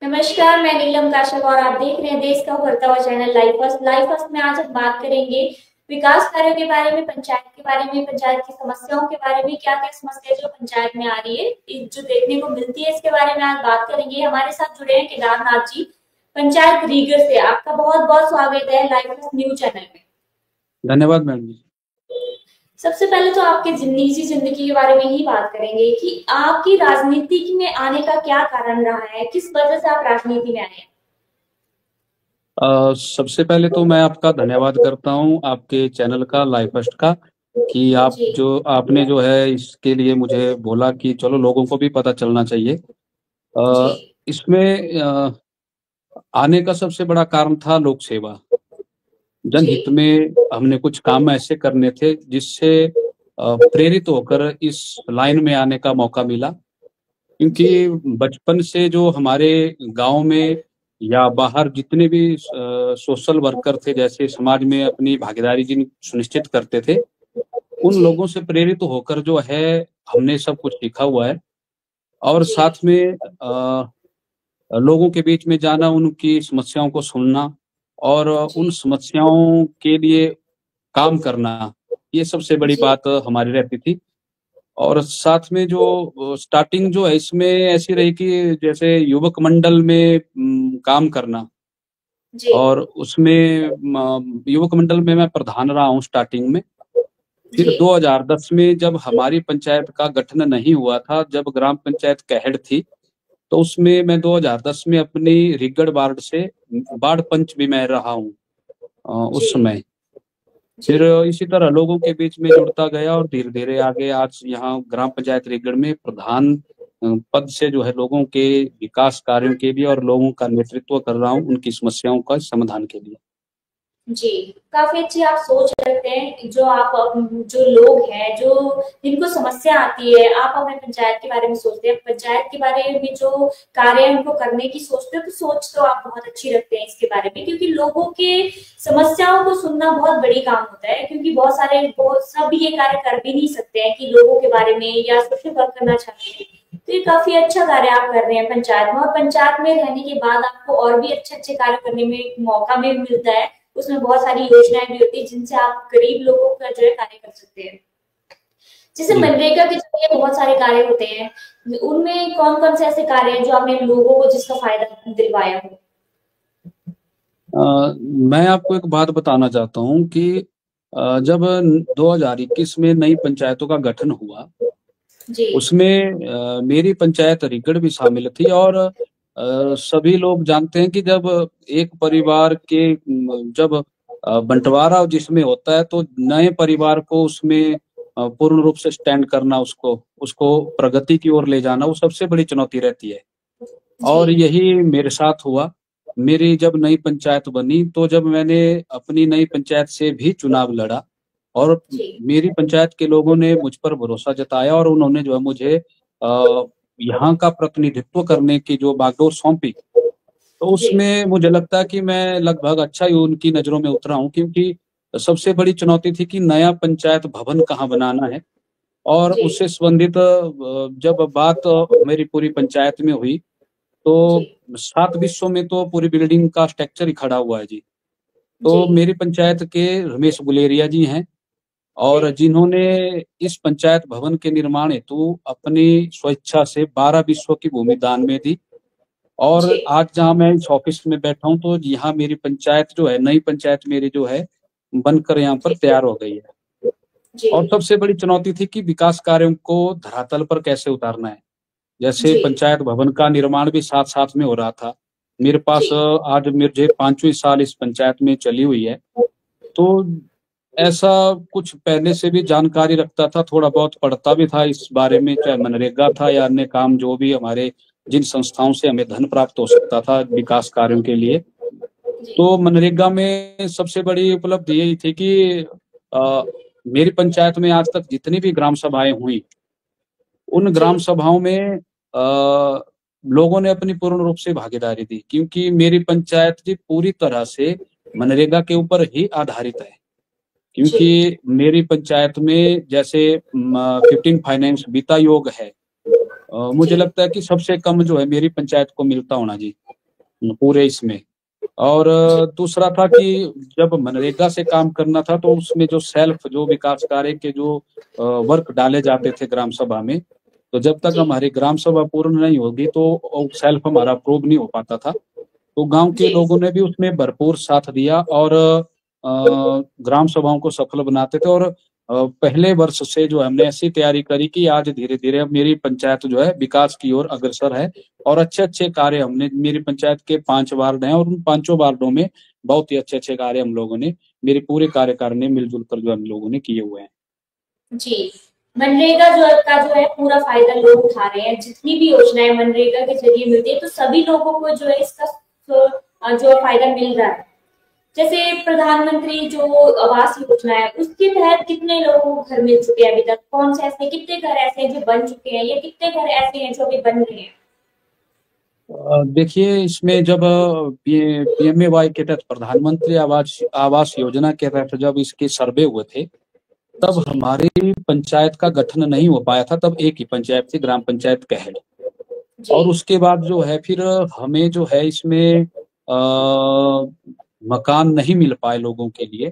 नमस्कार, मैं नीलम काशक और आप देख रहे हैं देश का उभरता हुआ channel live first. Live first में आज हम बात करेंगे विकास कार्यों के बारे में, पंचायत के बारे में, पंचायत की समस्याओं के बारे में। क्या क्या समस्या जो पंचायत में आ रही है, जो देखने को मिलती है, इसके बारे में आज बात करेंगे। हमारे साथ जुड़े हैं केदारनाथ जी, पंचायत रीगर से। आपका बहुत बहुत स्वागत है लाइव फर्स्ट न्यूज चैनल में। धन्यवाद मैम जी। सबसे पहले तो आपके निजी जिंदगी के बारे में ही बात करेंगे कि आपकी राजनीति में आने का क्या कारण रहा है, किस वजह से आप राजनीति में आए हैं। सबसे पहले तो मैं आपका धन्यवाद करता हूं, आपके चैनल का, लाइव फर्स्ट का, कि जी आपने जो है इसके लिए मुझे बोला कि चलो लोगों को भी पता चलना चाहिए। जी इसमें आने का सबसे बड़ा कारण था लोक सेवा। जी जनहित में हमने कुछ काम ऐसे करने थे जिससे प्रेरित होकर इस लाइन में आने का मौका मिला। जी क्योंकि बचपन से जो हमारे गांव में या बाहर जितने भी सोशल वर्कर थे, जैसे समाज में अपनी भागीदारी जिन सुनिश्चित करते थे, उन जी लोगों से प्रेरित होकर जो है हमने सब कुछ सीखा हुआ है। और जी साथ में लोगों के बीच में जाना, उनकी समस्याओं को सुनना और जी उन समस्याओं के लिए काम करना, ये सबसे बड़ी जी बात हमारी रहती थी। और साथ में जो स्टार्टिंग जो है इसमें ऐसी रही कि जैसे युवक मंडल में काम करना, जी और उसमें युवक मंडल में मैं प्रधान रहा हूँ स्टार्टिंग में। फिर जी 2010 में जब हमारी पंचायत का गठन नहीं हुआ था, जब ग्राम पंचायत कहड़ थी, तो उसमें मैं 2010 में अपनी रिगड़ वार्ड से वार्ड पंच भी मैं रहा हूँ जी उस समय। जी फिर इसी तरह लोगों के बीच में जुड़ता गया और धीरे धीरे आगे आज यहाँ ग्राम पंचायत रेगड़ में प्रधान पद से जो है लोगों के विकास कार्यों के लिए और लोगों का नेतृत्व कर रहा हूँ, उनकी समस्याओं का समाधान के लिए। जी काफी अच्छी आप सोच रखते हैं। जो आप जो लोग हैं, जो जिनको समस्या आती है, आप अपने पंचायत के बारे में सोचते हैं, पंचायत के बारे में जो कार्य है उनको करने की सोचते हैं, तो सोच तो आप बहुत अच्छी रखते हैं इसके बारे में। क्योंकि लोगों के समस्याओं को सुनना बहुत बड़ी काम होता है। क्योंकि बहुत सब ये कार्य कर भी नहीं सकते हैं कि लोगों के बारे में या सोशल वर्क करना चाहते हैं। तो ये काफी अच्छा कार्य आप कर रहे हैं पंचायत में। और पंचायत में रहने के बाद आपको और भी अच्छे अच्छे कार्य करने में मौका भी मिलता है। उसमें बहुत सारी योजनाएं भी होती है जिनसे आप गरीब लोगों का जो है कार्य कर सकते हैं। जैसे जी। मनरेगा के जरिए बहुत सारे कार्य होते हैं, उनमें कौन कौन से ऐसे कार्य हैं जो आपने लोगों को जिसका फायदा दिलवाया हो। मैं आपको एक बात बताना चाहता हूँ कि जब 2021 में नई पंचायतों का गठन हुआ, जी उसमें मेरी पंचायत रिगड़ भी शामिल थी। और सभी लोग जानते हैं कि जब एक परिवार के जब बंटवारा जिसमें होता है, तो नए परिवार को उसमें पूर्ण रूप से स्टैंड करना, उसको उसको प्रगति की ओर ले जाना, वो सबसे बड़ी चुनौती रहती है। जी और यही मेरे साथ हुआ। मेरी जब नई पंचायत बनी, तो जब मैंने अपनी नई पंचायत से भी चुनाव लड़ा और जी मेरी पंचायत के लोगों ने मुझ पर भरोसा जताया और उन्होंने जो है मुझे यहाँ का प्रतिनिधित्व करने की जो बागडोर सौंपी, तो जी उसमें मुझे लगता है कि मैं लगभग अच्छा ही उनकी नजरों में उतरा हूँ। क्योंकि सबसे बड़ी चुनौती थी कि नया पंचायत भवन कहाँ बनाना है। और जी उससे संबंधित जब बात मेरी पूरी पंचायत में हुई, जी तो 7 विश्वों में तो पूरी बिल्डिंग का स्ट्रक्चर ही खड़ा हुआ है जी। जी तो मेरी पंचायत के रमेश गुलेरिया जी हैं, जी और जिन्होंने इस पंचायत भवन के निर्माण हेतु अपनी स्वेच्छा से 12 विश्व की भूमि दान में दी। और जी आज जहाँ मैं इस ऑफिस में बैठा हूँ, तो यहाँ मेरी पंचायत जो है, नई पंचायत मेरी जो है, बनकर यहाँ पर जी तैयार हो गई है। जी और सबसे बड़ी चुनौती थी कि विकास कार्यों को धरातल पर कैसे उतारना है। जैसे जी पंचायत भवन का निर्माण भी साथ साथ में हो रहा था। मेरे जी पास आज मुझे 5वीं साल इस पंचायत में चली हुई है। तो ऐसा कुछ पहले से भी जानकारी रखता था, थोड़ा बहुत पढ़ता भी था इस बारे में, चाहे मनरेगा था या अन्य काम जो भी हमारे जिन संस्थाओं से हमें धन प्राप्त हो सकता था विकास कार्यों के लिए। जी तो मनरेगा में सबसे बड़ी उपलब्धि यही थी कि मेरी पंचायत में आज तक जितनी भी ग्राम सभाएं हुई, उन जी ग्राम सभाओं में लोगों ने अपनी पूर्ण रूप से भागीदारी दी। क्योंकि मेरी पंचायत जी पूरी तरह से मनरेगा के ऊपर ही आधारित है। जी क्योंकि मेरी पंचायत में जैसे 15 फाइनेंस वित्त आयोग है, मुझे जी लगता है कि सबसे कम जो है मेरी पंचायत को मिलता होना जी, पूरे इसमें। और जी दूसरा था कि जब मनरेगा से काम करना था तो उसमें जो सेल्फ जो विकास कार्य के जो वर्क डाले जाते थे ग्राम सभा में, तो जब तक जी हमारी ग्राम सभा पूर्ण नहीं होगी तो सेल्फ हमारा अप्रूव नहीं हो पाता था। तो गांव के जी लोगों ने भी उसमें भरपूर साथ दिया और ग्राम सभाओं को सफल बनाते थे। और पहले वर्ष से जो हमने ऐसी तैयारी करी कि आज धीरे धीरे अब मेरी पंचायत जो है विकास की ओर अग्रसर है। और अच्छे अच्छे कार्य हमने, मेरी पंचायत के 5 वार्ड हैं और उन 5 वार्डों में बहुत ही अच्छे अच्छे कार्य हम लोगों ने, मेरी पूरी कार्यकारिणी ने मिलजुल कर जो हम लोगों ने किए हुए हैं। जी। मनरेगा जो है पूरा फायदा लोग उठा रहे हैं, जितनी भी योजनाएं मनरेगा के जरिए मिलती है तो सभी लोगों को जो है इसका जो फायदा मिल रहा है। जैसे प्रधानमंत्री जो आवास योजना है उसके तहत कितने लोगों को घर मिल चुके हैं अभी तक, कौन से ऐसे कितने घर ऐसे हैं जो बन चुके हैं या कितने घर ऐसे हैं जो अभी बन रहे हैं? देखिए, इसमें जब पीएमएवाई के तहत, प्रधानमंत्री आवास आवास योजना के तहत जब इसके सर्वे हुए थे, तब जी हमारी पंचायत का गठन नहीं हो पाया था। तब एक ही पंचायत थी, ग्राम पंचायत कहड़। जी और उसके बाद जो है फिर हमें जो है इसमें मकान नहीं मिल पाए लोगों के लिए।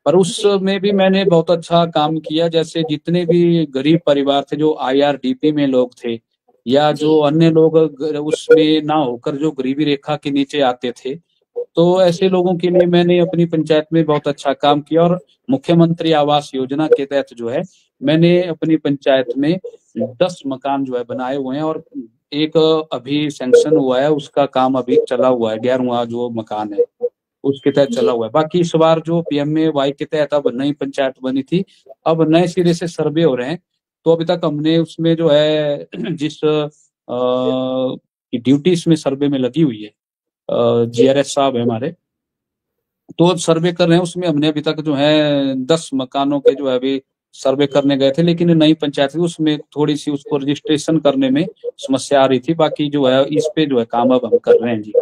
पर जी उसमें भी मैंने बहुत अच्छा काम किया। जैसे जितने भी गरीब परिवार थे, जो आईआरडीपी में लोग थे या जी जो अन्य लोग उसमें ना होकर जो गरीबी रेखा के नीचे आते थे, तो ऐसे जी लोगों के लिए मैंने अपनी पंचायत में बहुत अच्छा काम किया। और मुख्यमंत्री आवास योजना के तहत जो है मैंने अपनी पंचायत में 10 मकान जो है बनाए हुए हैं। और एक अभी सैंक्शन हुआ है, उसका काम अभी चला हुआ है, 11वां जो मकान है उसके तहत चला जी हुआ है। बाकी इस बार जो पीएमएवाई के तहत अब नई पंचायत बनी थी, अब नए सिरे से सर्वे हो रहे हैं। तो अभी तक हमने उसमें जो है जिस की ड्यूटी इसमें सर्वे में लगी हुई है, जी जीआरएस साहब है हमारे, तो अब सर्वे कर रहे हैं। उसमें हमने अभी तक जो है 10 मकानों के जो है अभी सर्वे करने गए थे, लेकिन नई पंचायत थी उसमें थोड़ी सी उसको रजिस्ट्रेशन करने में समस्या आ रही थी। बाकी जो है इस पे जो है काम अब हम कर रहे हैं जी।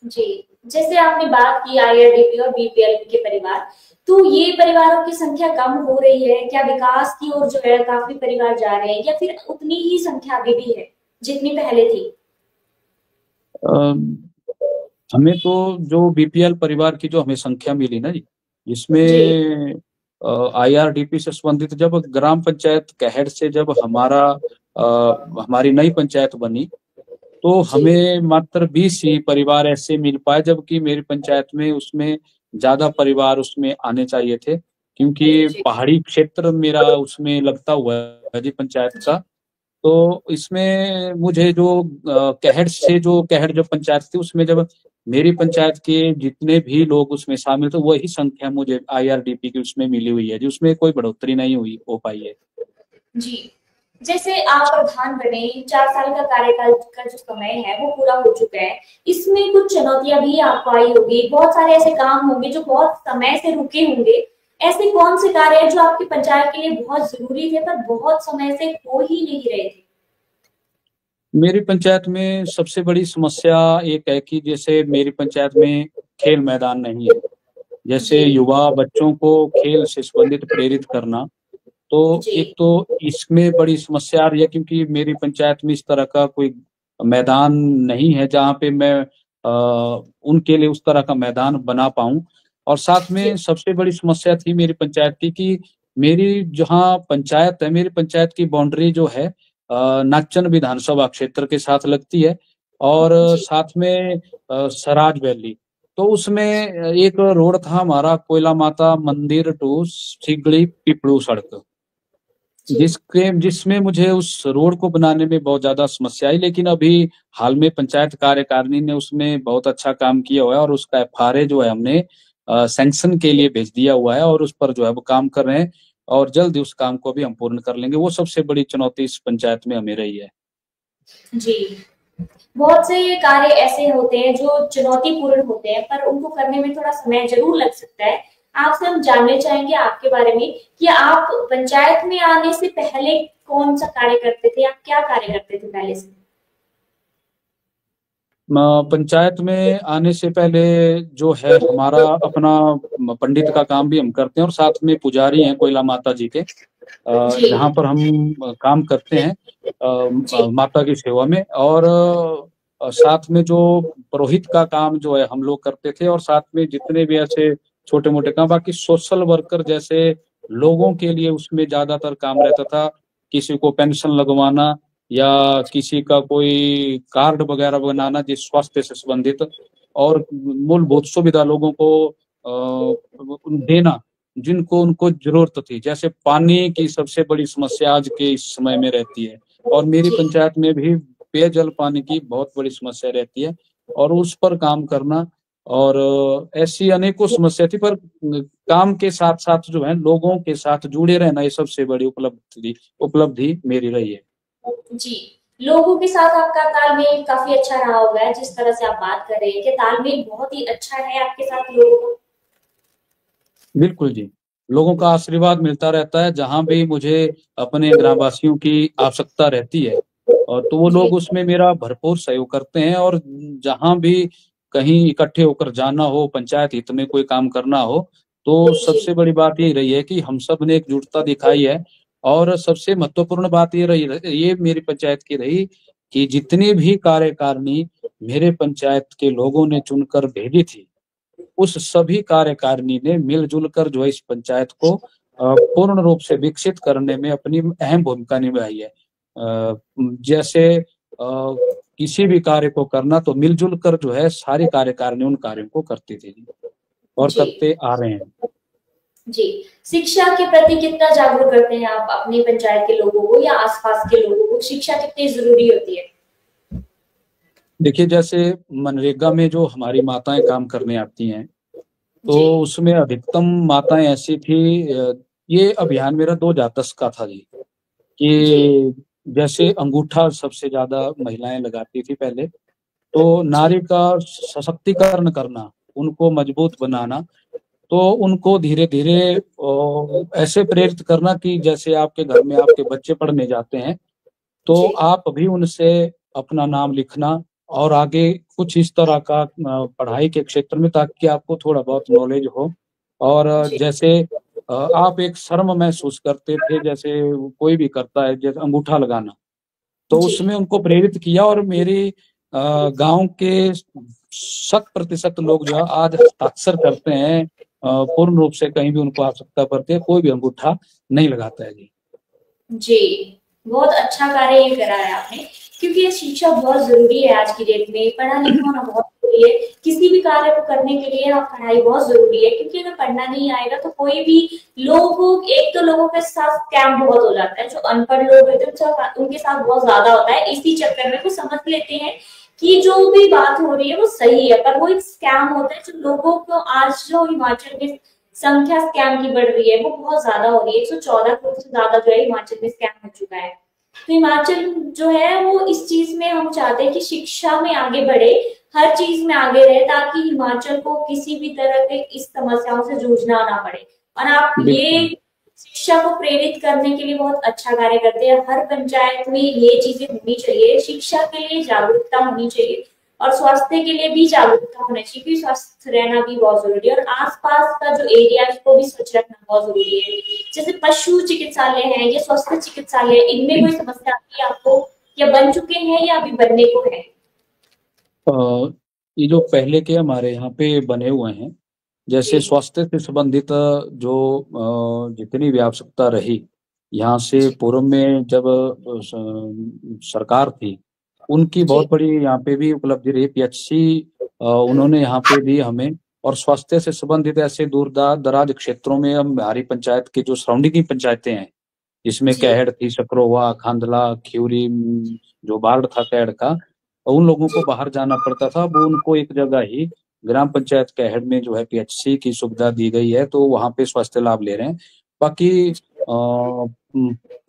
जी। जैसे आपने बात की आईआरडीपी और बीपीएल के परिवार, तो ये परिवारों की संख्या कम हो रही है क्या? विकास की ओर जो है काफी परिवार जा रहे हैं या फिर उतनी ही संख्या अभी भी है जितनी पहले थी? अ, हमें तो जो बीपीएल परिवार की जो हमें संख्या मिली ना जी, जी जिसमें आईआरडीपी से संबंधित जब ग्राम पंचायत कहड़ से जब हमारी नई पंचायत बनी, तो जी हमें मात्र 20 ही परिवार ऐसे मिल पाए, जबकि मेरी पंचायत में उसमें ज्यादा परिवार उसमें आने चाहिए थे, क्योंकि जी पहाड़ी क्षेत्र मेरा उसमें लगता हुआ है जी पंचायत जी का। तो इसमें मुझे जो कहड़ जो पंचायत थी उसमें जब मेरी पंचायत के जितने भी लोग उसमें शामिल थे, वही संख्या मुझे आईआरडीपी की उसमें मिली हुई है जी। उसमें कोई बढ़ोतरी नहीं हुई हो पाई है। जी। जैसे आप प्रधान बने, 4 साल का कार्यकाल का जो समय है वो पूरा हो चुका है। इसमें कुछ चुनौतियां भी आपको आई होगी, बहुत सारे ऐसे काम होंगे जो बहुत समय से रुके होंगे। ऐसे कौन से कार्य हैं जो आपकी पंचायत के लिए बहुत जरूरी थे पर बहुत समय से हो ही नहीं रहे थे? मेरी पंचायत में सबसे बड़ी समस्या एक है कि जैसे मेरी पंचायत में खेल मैदान नहीं है। जैसे जी युवा बच्चों को खेल से संबंधित प्रेरित करना, तो जी एक तो इसमें बड़ी समस्या आ रही है, क्योंकि मेरी पंचायत में इस तरह का कोई मैदान नहीं है जहाँ पे मैं उनके लिए उस तरह का मैदान बना पाऊं। और साथ जी में सबसे बड़ी समस्या थी मेरी पंचायत की कि मेरी जहाँ पंचायत है, मेरी पंचायत की बाउंड्री जो है नाचन विधानसभा क्षेत्र के साथ लगती है। और जी साथ में सराज वैली, तो उसमें एक रोड था हमारा, कोयला माता मंदिर टू सिगड़ी पिपलू सड़क, जी जिसमें मुझे उस रोड को बनाने में बहुत ज्यादा समस्या आई। लेकिन अभी हाल में पंचायत कार्यकारिणी ने उसमें बहुत अच्छा काम किया हुआ है और उसका एफआरए जो है हमने सैंक्शन के लिए भेज दिया हुआ है और उस पर जो है वो काम कर रहे हैं। और जल्द ही उस काम को भी हम पूर्ण कर लेंगे। वो सबसे बड़ी चुनौती इस पंचायत में हमें रही है। जी। बहुत से ये कार्य ऐसे होते हैं जो चुनौतीपूर्ण होते हैं पर उनको करने में थोड़ा समय जरूर लग सकता है। आपसे हम जानना चाहेंगे आपके बारे में कि आप पंचायत में आने से पहले कौन सा कार्य करते थे, आप क्या कार्य करते थे पहले से? पंचायत में आने से पहले जो है हमारा अपना पंडित का काम भी हम करते हैं, और साथ में पुजारी हैं कोयला माता जी के, जी जहाँ पर हम काम करते हैं जी माता की सेवा में। और साथ में जो पुरोहित का काम जो है हम लोग करते थे, और साथ में जितने भी ऐसे छोटे मोटे काम, बाकी सोशल वर्कर जैसे लोगों के लिए उसमें ज्यादातर काम रहता था। किसी को पेंशन लगवाना, या किसी का कोई कार्ड वगैरह बनाना जिस स्वास्थ्य से संबंधित, और मूलभूत सुविधा लोगों को देना जिनको उनको जरूरत थी। जैसे पानी की सबसे बड़ी समस्या आज के इस समय में रहती है, और मेरी जी पंचायत में भी पेयजल पानी की बहुत बड़ी समस्या रहती है, और उस पर काम करना। और ऐसी अनेकों समस्या थी, पर काम के साथ साथ जो है लोगों के साथ जुड़े रहना, ये सबसे बड़ी उपलब्धि उपलब्धि मेरी रही है। जी। लोगों के साथ आपका तालमेल काफी अच्छा रहा होगा है, जिस तरह से आप बात कर रहे हैं कि तालमेल बहुत ही अच्छा है आपके साथ लोगों को। बिल्कुल जी, लोगों का आशीर्वाद मिलता रहता है जहां भी मुझे अपने ग्रामवासियों की आवश्यकता रहती है, और तो वो जी लोग उसमें मेरा भरपूर सहयोग करते हैं। और जहां भी कहीं इकट्ठे होकर जाना हो, पंचायत हित में कोई काम करना हो, तो जी सबसे बड़ी बात ये रही है कि हम सब ने एकजुटता दिखाई है। और सबसे महत्वपूर्ण बात ये रही, ये मेरी पंचायत की रही, कि जितनी भी कार्यकारिणी मेरे पंचायत के लोगों ने चुनकर भेजी थी, उस सभी कार्यकारिणी ने मिलजुल कर जो है इस पंचायत को पूर्ण रूप से विकसित करने में अपनी अहम भूमिका निभाई है। जैसे किसी भी कार्य को करना तो मिलजुल कर जो है सारी कार्यकारिणी उन कार्यों को करती थी, और जी करते आ रहे हैं। जी। शिक्षा के प्रति कितना जागरूक करते हैं आप अपनी पंचायत के लोगों को या आसपास के लोगों को? शिक्षा कितनी जरूरी होती है? देखिए, जैसे मनरेगा में जो हमारी माताएं काम करने आती हैं, जी तो उसमें अधिकतम माताएं ऐसी थी। ये अभियान मेरा 2010 का था जी, जी कि जैसे अंगूठा सबसे ज्यादा महिलाएं लगाती थी पहले, तो जी नारी का सशक्तिकरण करना, उनको मजबूत बनाना, तो उनको धीरे धीरे ऐसे प्रेरित करना कि जैसे आपके घर में आपके बच्चे पढ़ने जाते हैं, तो जी आप भी उनसे अपना नाम लिखना, और आगे कुछ इस तरह का पढ़ाई के क्षेत्र में, ताकि आपको थोड़ा बहुत नॉलेज हो। और जी जैसे आप एक शर्म महसूस करते थे, जैसे कोई भी करता है जैसे अंगूठा लगाना, तो जी उसमें उनको प्रेरित किया। और मेरी गांव के 100% लोग जो है आज हस्ताक्षर करते हैं, पूर्ण रूप से कहीं भी उनको आवश्यकता पड़ती है, कोई भी अंगूठा नहीं लगाता है जी। जी। बहुत अच्छा कार्य ये करा है आपने, क्योंकि ये शिक्षा बहुत जरूरी है आज की डेट में। पढ़ा लिखा होना बहुत जरूरी है। किसी भी कार्य को करने के लिए आप पढ़ाई बहुत जरूरी है, क्योंकि अगर पढ़ना नहीं आएगा तो कोई भी लोग, एक तो लोगों के साथ स्कैम बहुत हो जाता है। जो अनपढ़ लोग होते हैं उनके साथ बहुत ज्यादा होता है। इसी चक्कर में वो समझ लेते हैं कि जो भी बात हो रही है वो सही है, पर वो एक स्कैम होता है। जो लोगों को आज जो हिमाचल में संख्या स्कैम की बढ़ रही है वो बहुत ज्यादा हो रही है। 114 करोड़ से ज्यादा जो है हिमाचल में स्कैम हो चुका है। तो हिमाचल जो है वो इस चीज में हम चाहते हैं कि शिक्षा में आगे बढ़े, हर चीज में आगे रहे, ताकि हिमाचल को किसी भी तरह के इस समस्याओं से जूझना ना पड़े। और आप ये बिल्कुल शिक्षा को प्रेरित करने के लिए बहुत अच्छा कार्य करते हैं। हर पंचायत में ये चीजें होनी चाहिए, शिक्षा के लिए जागरूकता होनी चाहिए, और स्वास्थ्य के लिए भी जागरूकता होना चाहिए, क्योंकि स्वस्थ रहना भी बहुत जरूरी है। और आसपास का जो एरिया है उसको भी स्वच्छ रखना बहुत जरूरी है। जैसे पशु चिकित्सालय है या स्वास्थ्य चिकित्सालय, इनमें कोई समस्या आती है आपको, या बन चुके हैं या अभी बनने को है? ये जो पहले के हमारे यहाँ पे बने हुए हैं, जैसे जी स्वास्थ्य से संबंधित जो जितनी भी आवश्यकता रही, यहाँ से जी पूर्व में जब सरकार थी, उनकी जी बहुत बड़ी यहाँ पे भी उपलब्धि रही। पीएचसी उन्होंने यहाँ पे दी हमें। और स्वास्थ्य से संबंधित ऐसे दूर दराज क्षेत्रों में हमारी पंचायत के जो सराउंडिंग की पंचायतें हैं, जिसमें जी कैहड़ थी, सकरोवा, खांदला, खिउरी, जो बाढ़ था कैहड़ का, उन लोगों को बाहर जाना पड़ता था। वो उनको एक जगह ही ग्राम पंचायत कैहड़ में जो है पीएचसी की सुविधा दी गई है, तो वहाँ पे स्वास्थ्य लाभ ले रहे हैं। बाकी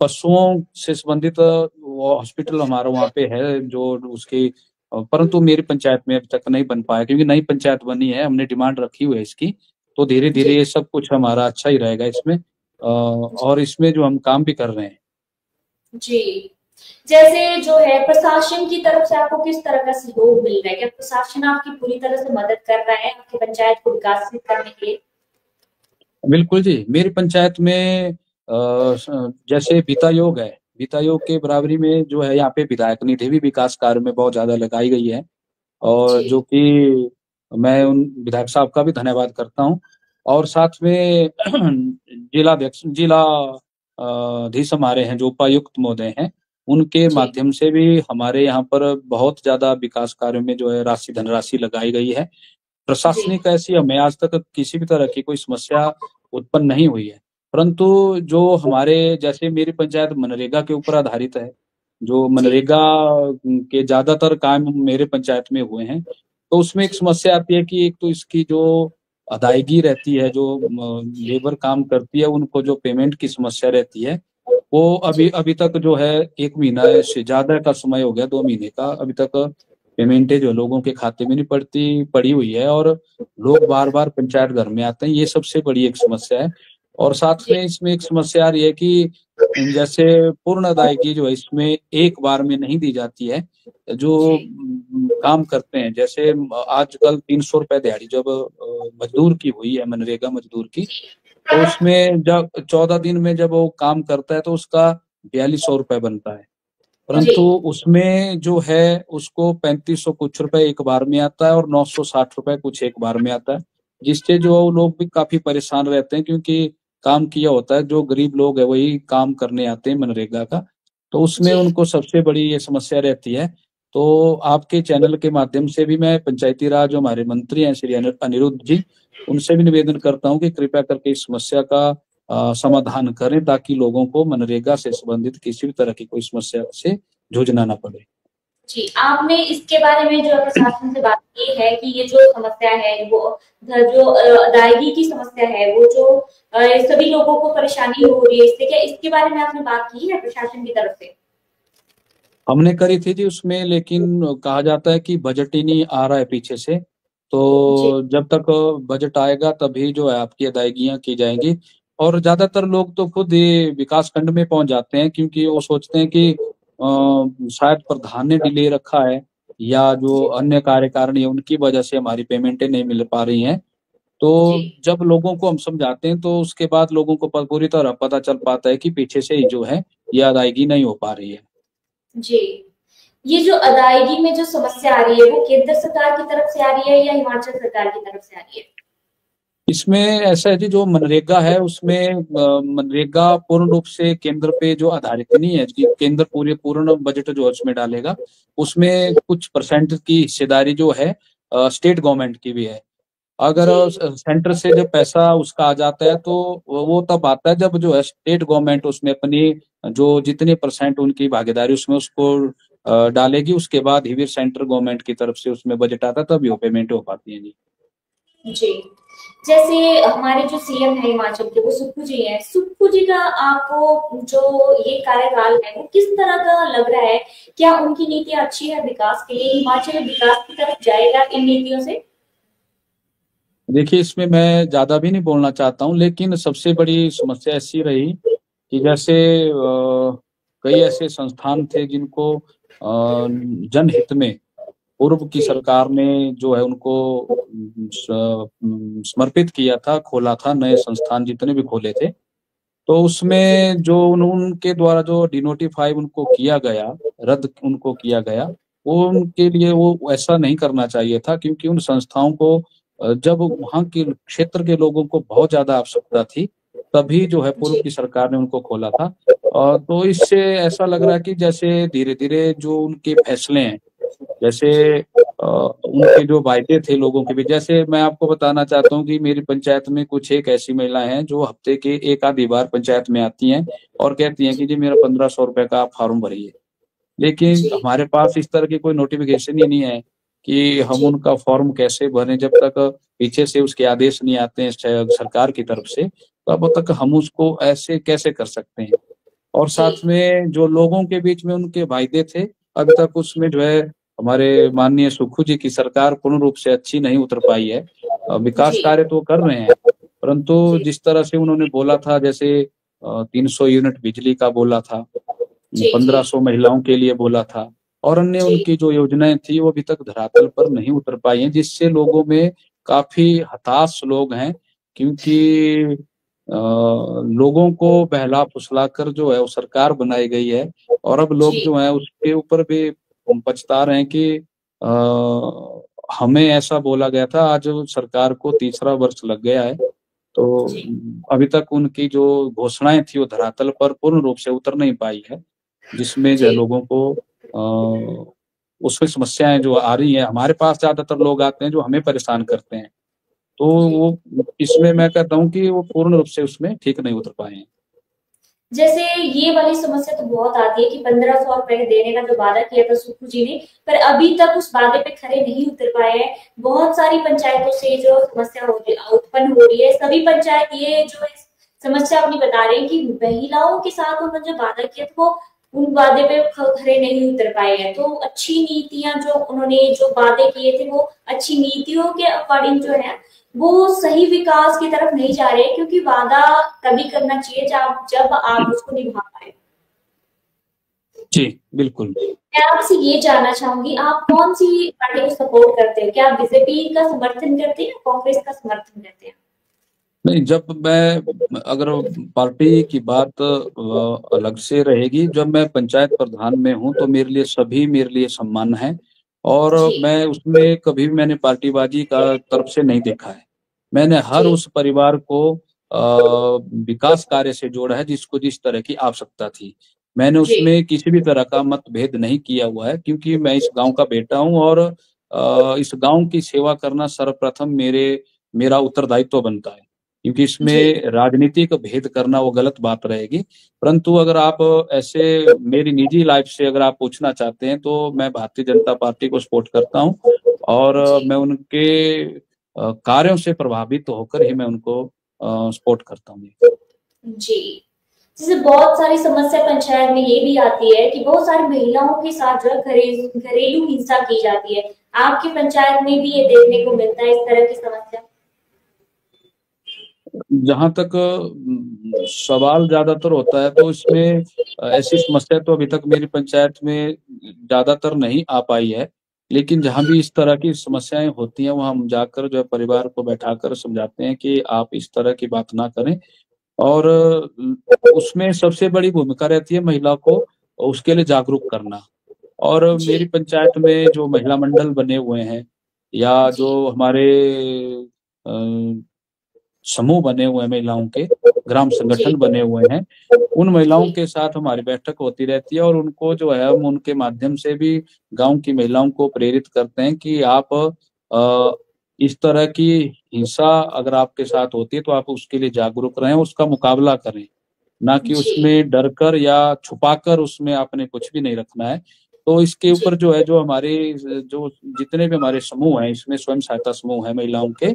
पशुओं से संबंधित वो हॉस्पिटल हमारा वहाँ पे है जो उसकी, परंतु मेरी पंचायत में अभी तक नहीं बन पाया, क्योंकि नई पंचायत बनी है, हमने डिमांड रखी हुई है इसकी। तो धीरे धीरे जी ये सब कुछ हमारा अच्छा ही रहेगा इसमें, और इसमें जो हम काम भी कर रहे हैं। जी। जैसे जो है प्रशासन की तरफ से आपको किस तरह का सहयोग मिल रहा है? क्या प्रशासन आपकी पूरी तरह से मदद कर रहा है आपकी पंचायत को विकसित करने के लिए? बिल्कुल जी, मेरी पंचायत में जैसे वित्तायोग है, वित्तायोग के बराबरी में जो है यहाँ पे विधायक निधि भी विकास कार्य में बहुत ज्यादा लगाई गई है, और जी जो कि मैं उन विधायक साहब का भी धन्यवाद करता हूँ। और साथ में जिला अधीश हमारे हैं जो उपायुक्त महोदय हैं, उनके जी माध्यम से भी हमारे यहाँ पर बहुत ज्यादा विकास कार्यों में जो है धनराशि लगाई गई है। जी प्रशासनिक ऐसी हमें आज तक किसी भी तरह की कोई समस्या उत्पन्न नहीं हुई है। परंतु जो हमारे जैसे मेरी पंचायत मनरेगा के ऊपर आधारित है, जो जी मनरेगा के ज्यादातर काम मेरे पंचायत में हुए हैं, तो उसमें एक जी समस्या आती है कि एक तो इसकी जो अदायगी रहती है, जो जी लेबर काम करती है उनको जो पेमेंट की समस्या रहती है, वो अभी जी अभी तक जो है 1 महीना से ज्यादा का समय हो गया, 2 महीने का अभी तक पेमेंटें जो लोगों के खाते में नहीं पड़ी हुई है, और लोग बार बार पंचायत घर में आते हैं। ये सबसे बड़ी एक समस्या है। और साथ जी में इसमें एक समस्या आ रही है कि जैसे पूर्ण अदायगी जो है इसमें एक बार में नहीं दी जाती है। जो जी काम करते हैं, जैसे आजकल 300 रुपए दिहाड़ी जब मजदूर की हुई है, मनरेगा मजदूर की, तो उसमें जब 14 दिन में जब वो काम करता है तो उसका 4200 रुपए बनता है। जी परंतु उसमें जो है उसको 3500 कुछ रुपए एक बार में आता है और 960 रुपए कुछ एक बार में आता है, जिससे जो लोग भी काफी परेशान रहते हैं, क्योंकि काम किया होता है, जो गरीब लोग है वही काम करने आते हैं मनरेगा का, तो उसमें जी उनको सबसे बड़ी ये समस्या रहती है। तो आपके चैनल के माध्यम से भी मैं पंचायती राज जो हमारे मंत्री हैं श्री अनिरुद्ध जी, उनसे भी निवेदन करता हूँ कि कृपया करके इस समस्या का समाधान करें, ताकि लोगों को मनरेगा से संबंधित किसी भी तरह की कोई समस्या से जूझना ना पड़े। जी आपने इसके बारे में जो प्रशासन से बात की है कि ये जो समस्या है वो जो अदायगी की समस्या है वो जो सभी लोगों को परेशानी हो रही है इससे, क्या इसके बारे में आपने बात की है प्रशासन की तरफ से? हमने करी थी जी उसमें, लेकिन कहा जाता है कि बजट ही नहीं आ रहा है पीछे से, जी तो जब तक बजट आएगा तभी जो है आपकी अदायगियां की जाएंगी। और ज्यादातर लोग तो खुद ये विकास खंड में पहुंच जाते हैं, क्योंकि वो सोचते हैं कि शायद प्रधान ने डिले रखा है, या जो जी अन्य कार्यकारिणी है उनकी वजह से हमारी पेमेंटें नहीं मिल पा रही हैं। तो जी जब लोगों को हम समझाते हैं तो उसके बाद लोगों को पूरी तरह पता चल पाता है कि पीछे से ही जो है ये अदायगी नहीं हो पा रही है। जी ये जो अदायगी में जो समस्या आ रही है वो केंद्र सरकार की तरफ से आ रही है या हिमाचल सरकार की तरफ से आ रही है? इसमें ऐसा है कि जो मनरेगा है उसमें मनरेगा पूर्ण रूप से केंद्र पे जो आधारित नहीं है कि केंद्र पूर्ण बजट जो है उसमें डालेगा, उसमें कुछ परसेंट की हिस्सेदारी जो है स्टेट गवर्नमेंट की भी है। अगर जी सेंटर से जब पैसा उसका आ जाता है तो वो तब आता है जब जो है स्टेट गवर्नमेंट उसमें अपनी जो जितने परसेंट उनकी भागीदारी उसमें उसको डालेगी, उसके बाद ही फिर सेंट्रल गवर्नमेंट की तरफ से उसमें बजट आता है, तभी वो पेमेंट हो पाती है जी। जी जैसे हमारे जो सीएम है हिमाचल के वो सुक्खू जी हैं, सुक्खू जी का आपको जो ये कार्यकाल है वो किस तरह का लग रहा है? क्या उनकी नीतियां अच्छी है विकास के लिए? हिमाचल विकास की तरफ जाएगा इन नीतियों से? देखिए, इसमें मैं ज्यादा भी नहीं बोलना चाहता हूँ, लेकिन सबसे बड़ी समस्या ऐसी रही कि जैसे कई ऐसे संस्थान थे जिनको जनहित में पूर्व की जी सरकार ने जो है उनको समर्पित किया था, खोला था, नए संस्थान जितने भी खोले थे, तो जी उसमें जो उनके द्वारा जो डिनोटिफाई उनको किया गया, रद्द उनको किया गया, वो उनके लिए वो ऐसा नहीं करना चाहिए था, क्योंकि उन संस्थाओं को जब वहाँ के क्षेत्र के लोगों को बहुत ज्यादा आवश्यकता थी, तभी जो है पूर्व जी की सरकार ने उनको खोला था। तो इससे ऐसा लग रहा है कि जैसे धीरे धीरे जो उनके फैसले हैं, जैसे जी उनके जो वायदे थे लोगों के बीच, जैसे मैं आपको बताना चाहता हूँ कि मेरी पंचायत में कुछ एक ऐसी महिलाएं हैं जो हफ्ते के एक आधी बार पंचायत में आती हैं और कहती हैं कि जी मेरा 1500 रुपए का आप फॉर्म भरिए, लेकिन जी हमारे पास इस तरह की कोई नोटिफिकेशन ही नहीं है कि हम जी उनका फॉर्म कैसे भरें। जब तक पीछे से उसके आदेश नहीं आते हैं सरकार की तरफ से, तब तक हम उसको ऐसे कैसे कर सकते हैं। और जी साथ में जो लोगों के बीच में उनके वायदे थे, अभी तक उसमें जो है हमारे माननीय सुक्खू जी की सरकार पूर्ण रूप से अच्छी नहीं उतर पाई है। विकास जी कार्य तो कर रहे हैं, परंतु जी जिस तरह से उन्होंने बोला था, जैसे 300 यूनिट बिजली का बोला था, जी जी 1500 महिलाओं के लिए बोला था, और अन्य जी उनकी जो योजनाएं थी वो अभी तक धरातल पर नहीं उतर पाई हैं, जिससे लोगों में काफी हताश लोग हैं। क्योंकि लोगों को बहला फुसला कर जो है वो सरकार बनाई गई है, और अब लोग जी जो हैं उसके ऊपर भी पछता रहे हैं कि हमें ऐसा बोला गया था। आज सरकार को तीसरा वर्ष लग गया है, तो जी अभी तक उनकी जो घोषणाएं थी वो धरातल पर पूर्ण रूप से उतर नहीं पाई है, जिसमें जो है जी लोगों को उसमें समस्याएं जो आ रही हैं। हमारे पास ज्यादातर लोग आते हैं जो हमें परेशान करते हैं, तो जी। वो इसमें मैं कहता हूँ कि वो पूर्ण रूप से उसमें ठीक नहीं उतर पाए हैं। जैसे ये वाली समस्या तो बहुत आती है कि 1500 रुपए देने का जो वादा किया था सुक्खू जी ने, पर अभी तक उस वादे पे खरे नहीं उतर पाए हैं। बहुत सारी पंचायतों से जो समस्या उत्पन्न हो रही है, सभी पंचायत ये जो समस्या अपनी बता रहे हैं कि महिलाओं के साथ उन्होंने जो वादा किया था वो उन वादे पे खरे नहीं उतर पाए हैं। तो अच्छी नीतियां जो उन्होंने जो वादे किए थे वो अच्छी नीतियों के अकॉर्डिंग जो है वो सही विकास की तरफ नहीं जा रहे, क्योंकि वादा तभी करना चाहिए जब आप उसको निभा पाए। जी बिल्कुल। मैं आपसे ये जानना चाहूंगी, आप कौन सी पार्टी को सपोर्ट करते हैं? क्या आप बीजेपी का समर्थन करते हैं या कांग्रेस का समर्थन करते हैं? नहीं, जब मैं अगर पार्टी की बात अलग से रहेगी, जब मैं पंचायत प्रधान में हूँ तो मेरे लिए सभी मेरे लिए सम्मान है, और जी मैं उसमें कभी भी मैंने पार्टीबाजी का तरफ से नहीं देखा है। मैंने हर जी उस परिवार को विकास कार्य से जोड़ा है जिसको जिस तरह की आवश्यकता थी। मैंने जी उसमें किसी भी तरह का मतभेद नहीं किया हुआ है, क्योंकि मैं इस गांव का बेटा हूं, और इस गांव की सेवा करना सर्वप्रथम मेरा उत्तरदायित्व बनता है। क्योंकि जी इसमें राजनीति का भेद करना वो गलत बात रहेगी। परंतु अगर आप ऐसे मेरी निजी लाइफ से अगर आप पूछना चाहते हैं, तो मैं भारतीय जनता पार्टी को सपोर्ट करता हूं, और जी मैं उनके कार्यों से प्रभावित होकर ही मैं उनको सपोर्ट करता हूँ। जी। जैसे बहुत सारी समस्या पंचायत में ये भी आती है कि बहुत सारी महिलाओं के साथ जो है घरेलू हिंसा की जाती है। आपकी पंचायत में भी ये देखने को मिलता है इस तरह की समस्या? जहां तक सवाल ज्यादातर होता है, तो इसमें ऐसी समस्या तो अभी तक मेरी पंचायत में ज्यादातर नहीं आ पाई है। लेकिन जहां भी इस तरह की समस्याएं होती हैं, वहां हम जाकर जो है परिवार को बैठाकर समझाते हैं कि आप इस तरह की बात ना करें। और उसमें सबसे बड़ी भूमिका रहती है महिला को उसके लिए जागरूक करना। और मेरी जी पंचायत में जो महिला मंडल बने हुए हैं, या जो जी हमारे अ, समूह बने हुए हैं महिलाओं के, ग्राम जी संगठन बने हुए हैं, उन महिलाओं के साथ हमारी बैठक होती रहती है, और उनको जो है हम उनके माध्यम से भी गांव की महिलाओं को प्रेरित करते हैं कि आप इस तरह की हिंसा अगर आपके साथ होती है तो आप उसके लिए जागरूक रहें, उसका मुकाबला करें, ना कि जी उसमें डर कर या छुपाकर उसमें आपने कुछ भी नहीं रखना है। तो इसके जी ऊपर जो है, जो हमारे जो जितने भी हमारे समूह हैं, इसमें स्वयं सहायता समूह है महिलाओं के,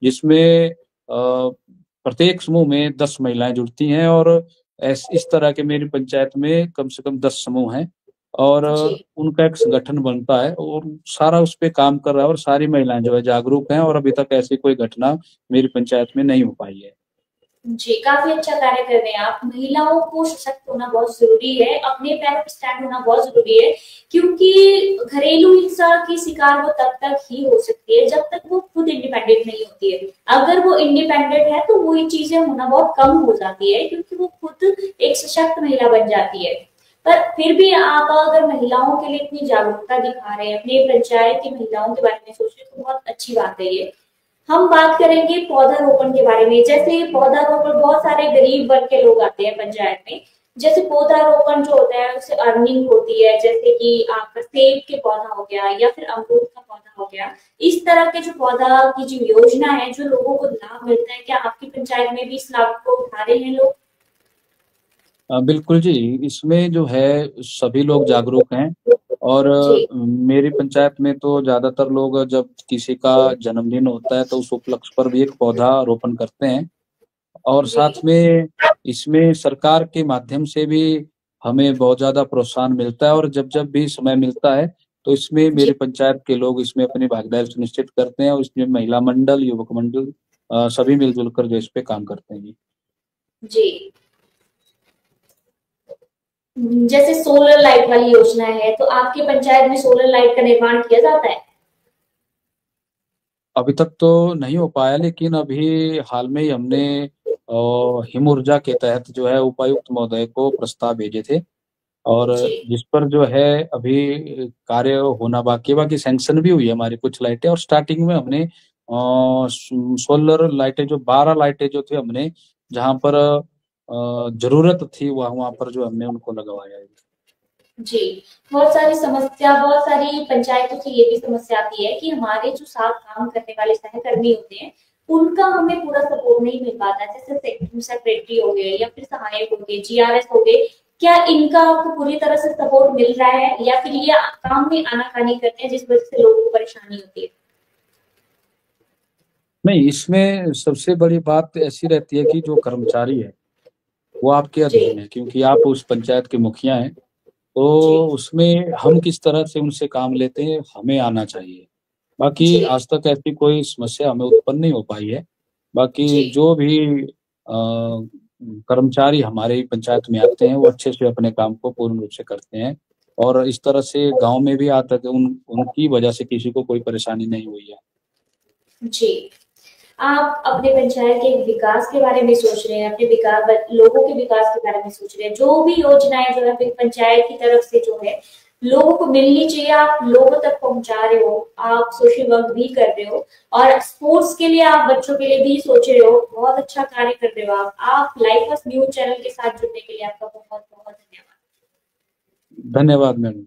जिसमें प्रत्येक समूह में 10 महिलाएं जुड़ती हैं, और इस तरह के मेरी पंचायत में कम से कम 10 समूह हैं, और जी उनका एक संगठन बनता है, और सारा उस पे काम कर रहा है, और सारी महिलाएं जो है जागरूक हैं, और अभी तक ऐसी कोई घटना मेरी पंचायत में नहीं हो पाई है। जी, काफी अच्छा कार्य कर रहे हैं आप। महिलाओं को सशक्त होना बहुत जरूरी है, अपने पैरों पर स्टैंड होना बहुत जरूरी है, क्योंकि घरेलू हिंसा की शिकार वो तब तक ही हो सकती है जब तक वो खुद इंडिपेंडेंट नहीं होती है। अगर वो इंडिपेंडेंट है तो वो ये चीजें होना बहुत कम हो जाती है, क्योंकि वो खुद एक सशक्त महिला बन जाती है। पर फिर भी आप अगर महिलाओं के लिए इतनी जागरूकता दिखा रहे हैं, अपने पंचायत की महिलाओं के बारे में सोच रहे हैं, तो बहुत अच्छी बात है ये। हम बात करेंगे पौधारोपण के बारे में। जैसे पौधारोपण बहुत सारे गरीब वर्ग के लोग आते हैं पंचायत में। जैसे पौधारोपण जो होता है उससे अर्निंग होती है, जैसे कि आपका सेब के पौधा हो गया या फिर अमरूद का पौधा हो गया। इस तरह के जो पौधा की जो योजना है, जो लोगों को लाभ मिलता है, क्या आपकी पंचायत में भी इस लाभ को उठा रहे हैं लोग? बिल्कुल जी, इसमें जो है सभी लोग जागरूक हैं, और जी मेरी पंचायत में तो ज्यादातर लोग जब किसी का जन्मदिन होता है तो उस उपलक्ष्य पर भी एक पौधा रोपण करते हैं। और जी साथ में इसमें सरकार के माध्यम से भी हमें बहुत ज्यादा प्रोत्साहन मिलता है, और जब जब भी समय मिलता है तो इसमें जी मेरे पंचायत के लोग इसमें अपनी भागीदारी सुनिश्चित करते हैं, और इसमें महिला मंडल, युवक मंडल सभी मिलजुल कर जो इस पे काम करते हैं जी। जी। जैसे सोलर लाइट वाली योजना है, तो आपके पंचायत में सोलर लाइट का निर्माण किया जाता है? अभी तक तो नहीं हो पाया, लेकिन अभी हाल में ही हमने हिम ऊर्जा के तहत जो है उपायुक्त महोदय को प्रस्ताव भेजे थे, और जी। जिस पर जो है अभी कार्य होना बाकी है। बाकी सैंक्शन भी हुई है हमारी कुछ लाइटें, और स्टार्टिंग में हमने सोलर लाइटें जो 12 लाइटें जो थे हमने जहां पर जरूरत थी वहां पर जो हमने उनको लगवाया है। जी। बहुत सारी पंचायतों से ये भी समस्या आती है कि हमारे जो साथ काम करने वाले सहकर्मी होते हैं, उनका हमें पूरा सपोर्ट नहीं मिल पाता है। जैसे सेक्रेटरी हो गए या फिर सहायक हो गए, जीआरएस हो गए, क्या इनका आपको पूरी तरह से सपोर्ट मिल रहा है, या फिर ये काम में आनाकानी करते हैं जिस वजह से लोगों को परेशानी होती है? नहीं, इसमें सबसे बड़ी बात ऐसी रहती है कि जो कर्मचारी है वो आपके जी। अधीन है, क्योंकि आप उस पंचायत के मुखिया हैं। तो जी। उसमें हम किस तरह से उनसे काम लेते हैं हमें आना चाहिए। बाकी जी। आज तक ऐसी कोई समस्या हमें उत्पन्न नहीं हो पाई है। बाकी जी। जो भी कर्मचारी हमारे पंचायत में आते हैं वो अच्छे से अपने काम को पूर्ण रूप से करते हैं, और इस तरह से गांव में भी आज तक उनकी वजह से किसी को कोई परेशानी नहीं हुई है। जी। आप अपने पंचायत के विकास के बारे में सोच रहे हैं, अपने विकास, लोगों के विकास के बारे में सोच रहे हैं, जो भी योजनाएं जो है पंचायत की तरफ से जो है लोगों को मिलनी चाहिए, आप लोगों तक पहुंचा रहे हो, आप सोशल वर्क भी कर रहे हो, और स्पोर्ट्स के लिए आप बच्चों के लिए भी सोच रहे हो। बहुत अच्छा कार्य कर रहे हो आप लाइफ न्यूज चैनल के साथ जुड़ने के लिए आपका बहुत बहुत धन्यवाद। धन्यवाद मैडम।